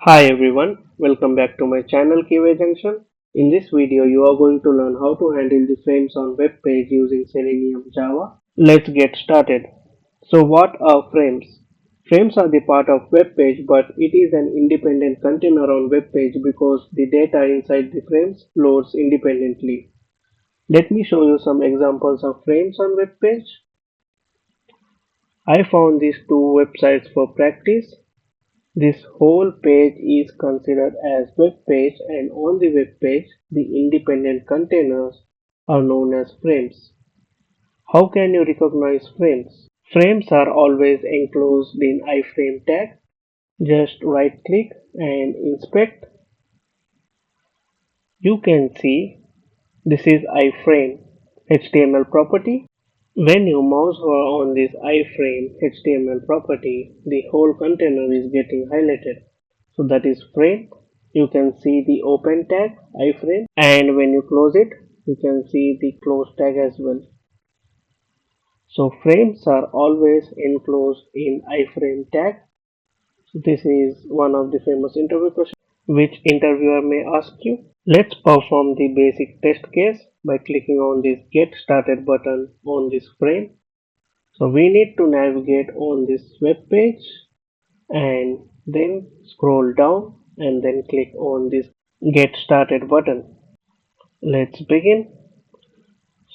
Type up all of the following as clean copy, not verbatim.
Hi everyone, welcome back to my channel Keyway Junction. In this video, you are going to learn how to handle the frames on web page using Selenium Java. Let's get started. So what are frames? Frames are the part of web page, but it is an independent container on web page because the data inside the frames loads independently. Let me show you some examples of frames on web page. I found these two websites for practice. This whole page is considered as web page, and on the web page the independent containers are known as frames. How can you recognize frames? Frames are always enclosed in iframe tag. Just right click and inspect. You can see this is iframe HTML property. When you mouse over on this iframe HTML property, the whole container is getting highlighted. So that is frame. You can see the open tag iframe, and when you close it, you can see the close tag as well. So frames are always enclosed in iframe tag. So this is one of the famous interview questions which interviewer may ask you. Let's perform the basic test case by clicking on this get started button on this frame. So we need to navigate on this web page and then scroll down and then click on this get started button. Let's begin.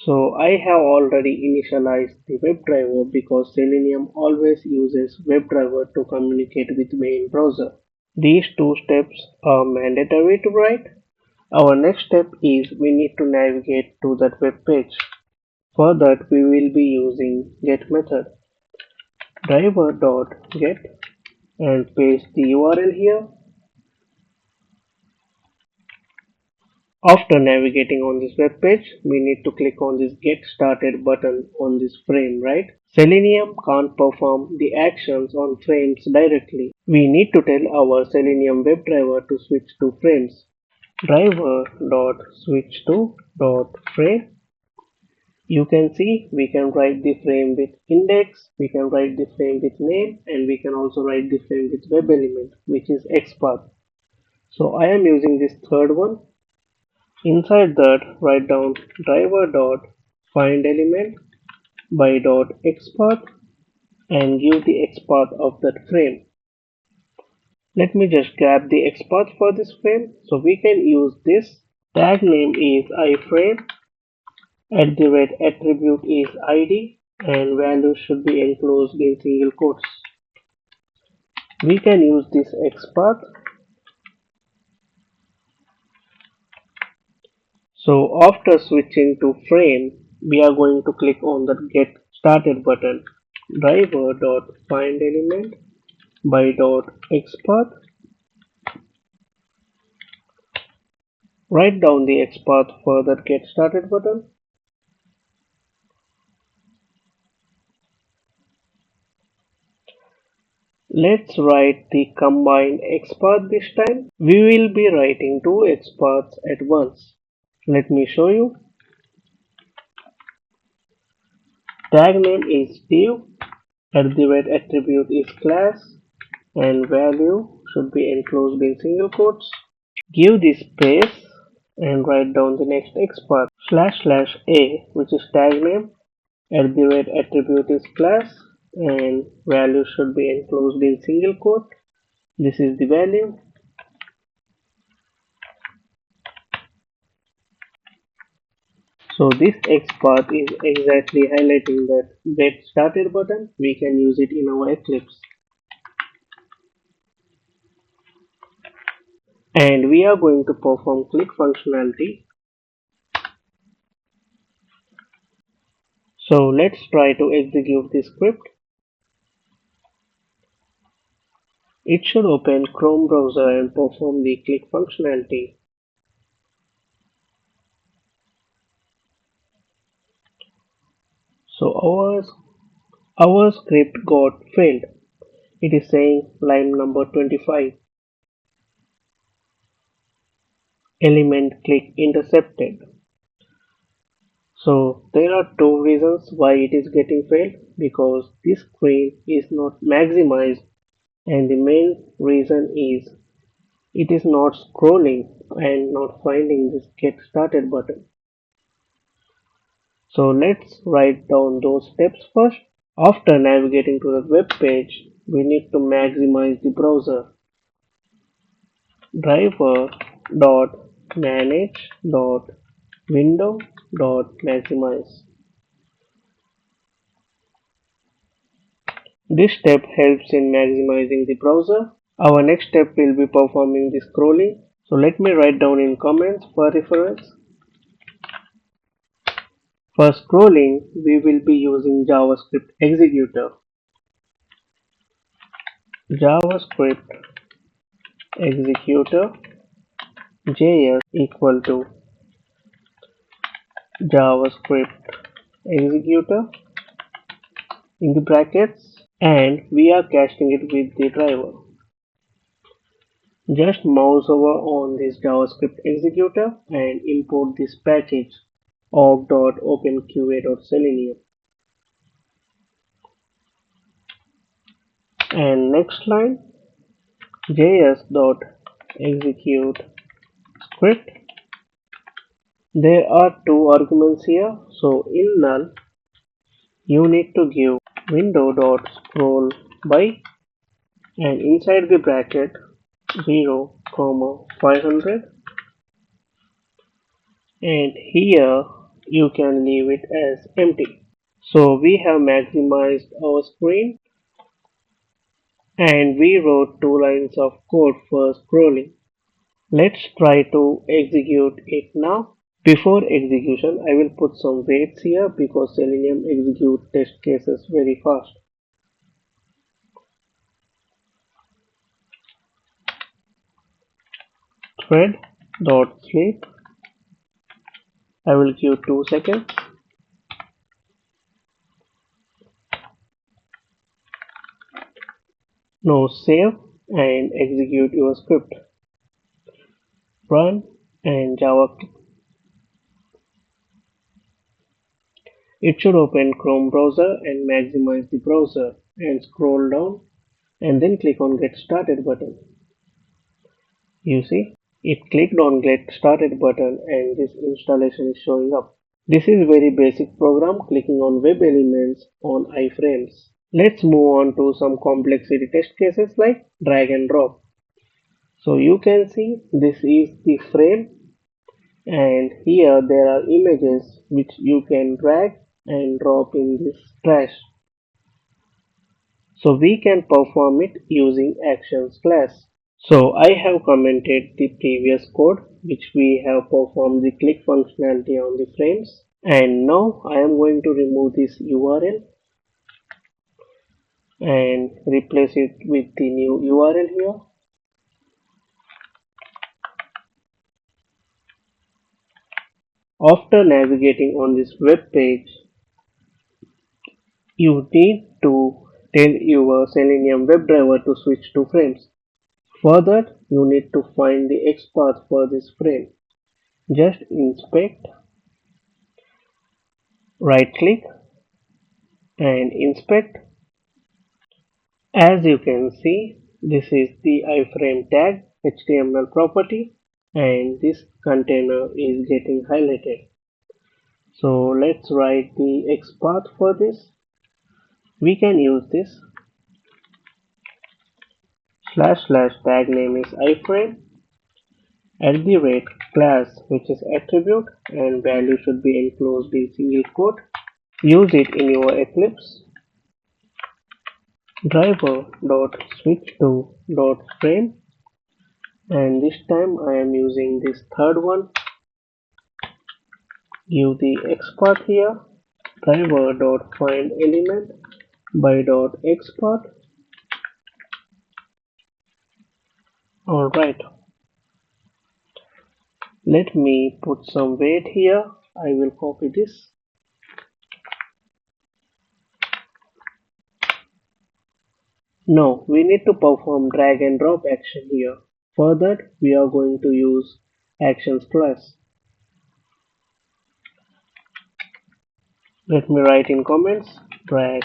So I have already initialized the WebDriver because Selenium always uses WebDriver to communicate with main browser. These two steps are mandatory to write. Our next step is we need to navigate to that web page. For that we will be using get method driver.get and paste the URL here. After navigating on this web page, we need to click on this get started button on this frame, right? Selenium can't perform the actions on frames directly. We need to tell our Selenium Web Driver to switch to frames. Driver.switchTo.frame. You can see we can write the frame with index, we can write the frame with name, and we can also write the frame with web element, which is XPath. So I am using this third one. Inside that, write down driver.findElement by .xpath and give the xpath of that frame. Let me just grab the xpath for this frame. So we can use this. Tag name is iframe, attribute is id, and value should be enclosed in single quotes. We can use this xpath. So after switching to frame, we are going to click on the get started button. Driver.findElement by .xpath. Write down the xpath for that get started button. Let's write the combined xpath this time. We will be writing two xpaths at once. Let me show you. Tag name is div, attribute is class, and value should be enclosed in single quotes. Give this space and write down the next xpath //a, which is tag name, attribute is class, and value should be enclosed in single quote. This is the value. So this xpath is exactly highlighting that get started button. We can use it in our Eclipse. And we are going to perform click functionality. So let's try to execute this script. It should open Chrome browser and perform the click functionality. So our script got failed. It is saying line number 25. Element click intercepted. So there are two reasons why it is getting failed, because this screen is not maximized, and the main reason is it is not scrolling and not finding this get started button. So let's write down those steps first. After navigating to the web page, we need to maximize the browser. Driver.manage.window.maximize. This step helps in maximizing the browser. Our next step will be performing the scrolling. So let me write down in comments for reference. For scrolling, we will be using JavaScript executor. JavaScript executor JS equal to JavaScript executor in the brackets, and we are casting it with the driver. Just mouse over on this JavaScript executor and import this package org.openqa.selenium. And next line js.execute script. There are two arguments here, so in null you need to give window.scrollBy and inside the bracket 0, 500, and here you can leave it as empty. So we have maximized our screen and we wrote two lines of code for scrolling. Let's try to execute it now. Before execution, I will put some weights here because Selenium executes test cases very fast. Thread.sleep. I will give 2 seconds. Now save and execute your script. Run and Java. It should open Chrome browser and maximize the browser and scroll down and then click on Get Started button. You see, it clicked on Get Started button and this installation is showing up. This is very basic program clicking on web elements on iframes. Let's move on to some complexity test cases like drag and drop. So you can see this is the frame and here there are images which you can drag and drop in this trash. So we can perform it using actions class. So I have commented the previous code which we have performed the click functionality on the frames, and now I am going to remove this URL and replace it with the new URL here. After navigating on this web page, you need to tell your Selenium Web Driver to switch to frames. For that, you need to find the XPath for this frame. Just inspect, right click and inspect. As you can see, this is the iframe tag HTML property and this container is getting highlighted. So let's write the XPath for this. We can use this / tag name is iframe @ class which is attribute and value should be enclosed in single quote. Use it in your Eclipse. Driver.switchTo.frame, and this time I am using this third one. Give the XPath here. Driver.findElement by .xpath. Alright, let me put some weight here. I will copy this. Now we need to perform drag and drop action here. For that we are going to use actions class. Let me write in comments drag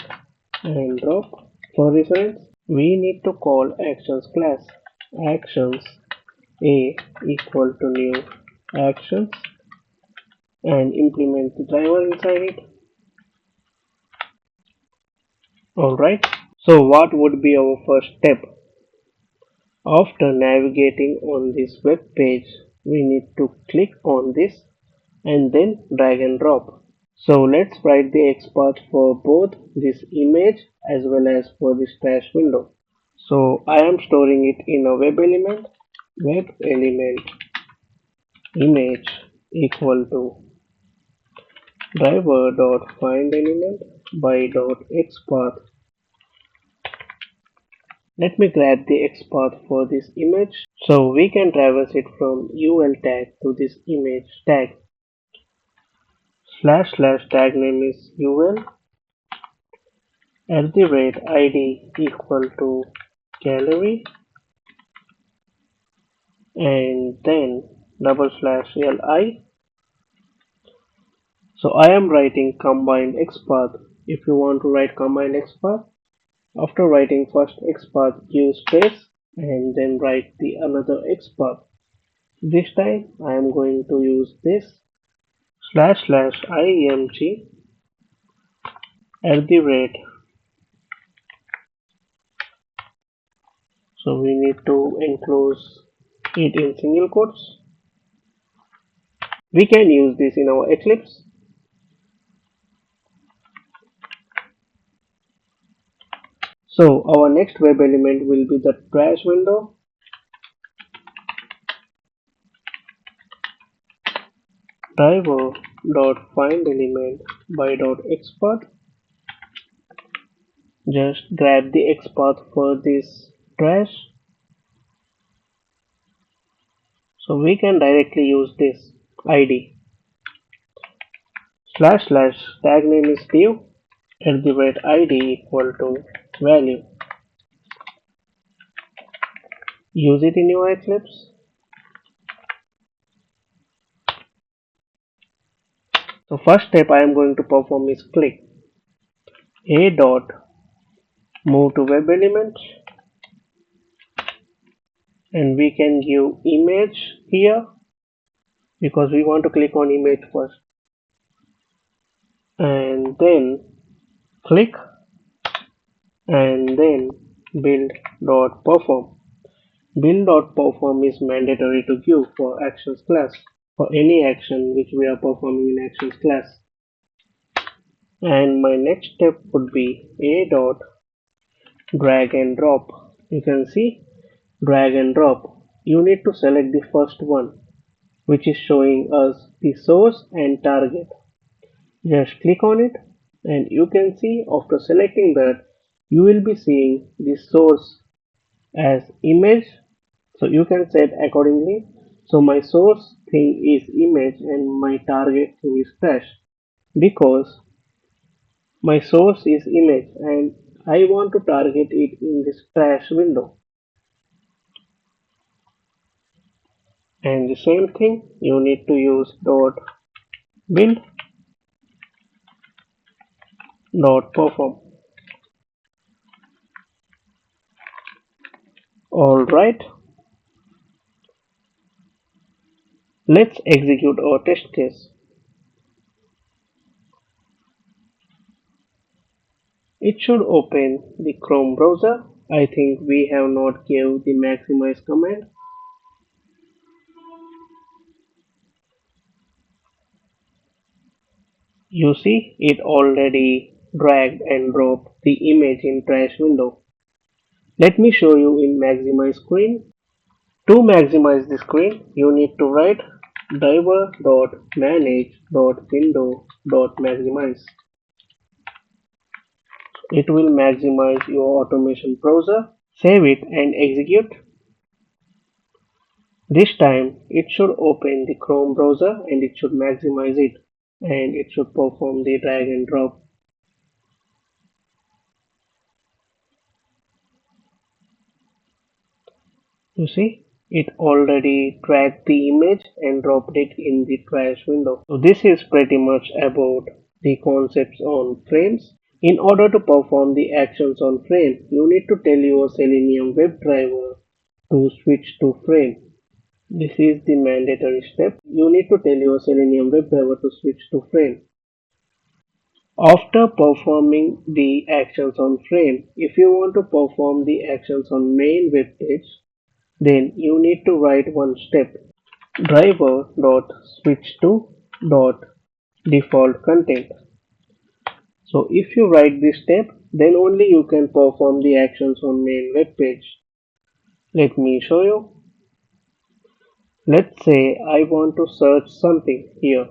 and drop. For reference, we need to call actions class. Actions A equal to new actions and implement the driver inside it. Alright. So what would be our first step? After navigating on this web page, we need to click on this and then drag and drop. So let's write the XPath for both this image as well as for this trash window. So I am storing it in a web element image equal to driver.findElement by .xpath. Let me grab the XPath for this image so we can traverse it from UL tag to this image tag. / tag name is UL @ID equal to gallery and then /li. So I am writing combined XPath. If you want to write combined XPath, after writing first XPath, give space and then write the another XPath. This time I am going to use this /img @. So we need to enclose it in single quotes. We can use this in our Eclipse. So our next web element will be the trash window. Driver.findElement by .xpath. Just grab the XPath for this trash. So we can directly use this ID. / tag name is div @ID equal to value. Use it in your Eclipse. So first step I am going to perform is click a dot move to web element and we can give image here because we want to click on image first and then click and then build.perform. Build.perform is mandatory to give for actions class for any action which we are performing in actions class. And my next step would be a dot drag and drop. You can see drag and drop. You need to select the first one which is showing us the source and target. Just click on it and you can see after selecting that you will be seeing the source as image, so you can set accordingly. So my source thing is image and my target thing is trash because my source is image and I want to target it in this trash window. And the same thing you need to use build.perform. Alright, let's execute our test case. It should open the Chrome browser. I think we have not gave the maximize command. You see it already dragged and dropped the image in trash window. Let me show you in maximize screen. To maximize the screen, you need to write driver.manage.window.maximize. It will maximize your automation browser. Save it and execute. This time it should open the Chrome browser and it should maximize it and it should perform the drag and drop. You see it already dragged the image and dropped it in the trash window. So this is pretty much about the concepts on frames. In order to perform the actions on frame, you need to tell your Selenium Web Driver to switch to frame. This is the mandatory step. You need to tell your Selenium WebDriver to switch to frame. After performing the actions on frame, if you want to perform the actions on main web page, then you need to write one step. Driver.switchTo.default content. So if you write this step, then only you can perform the actions on main web page. Let me show you. Let's say I want to search something here.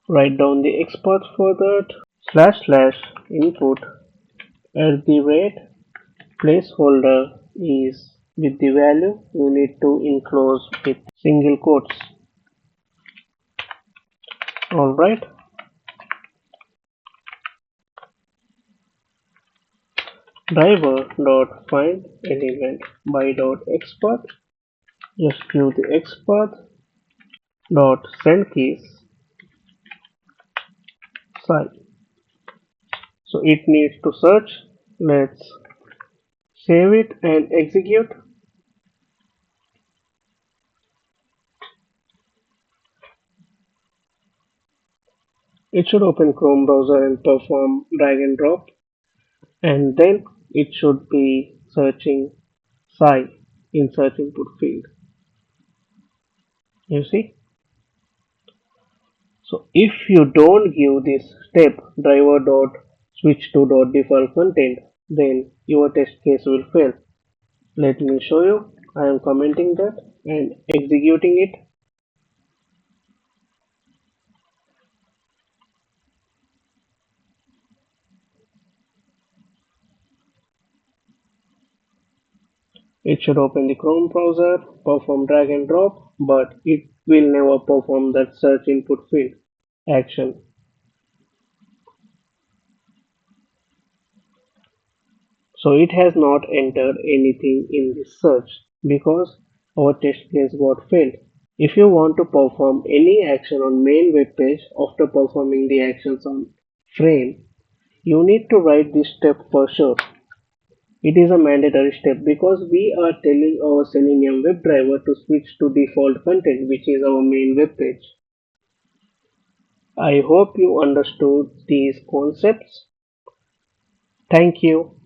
Write down the export for that. // input at the rate placeholder is with the value you need to enclose with single quotes. Alright. Driver.findElement by.export. Just give the export dot send keys site. So it needs to search. Let's save it and execute. It should open Chrome browser and perform drag and drop, and then it should be searching Psi in search input field. You see? So if you don't give this step driver.switchTo.default content, then your test case will fail. Let me show you. I am commenting that and executing it. It should open the Chrome browser, perform drag and drop, but it will never perform that search input field action. So it has not entered anything in this search because our test case got failed. If you want to perform any action on main web page after performing the actions on frame, you need to write this step for sure. It is a mandatory step because we are telling our Selenium WebDriver to switch to default content, which is our main web page. I hope you understood these concepts. Thank you.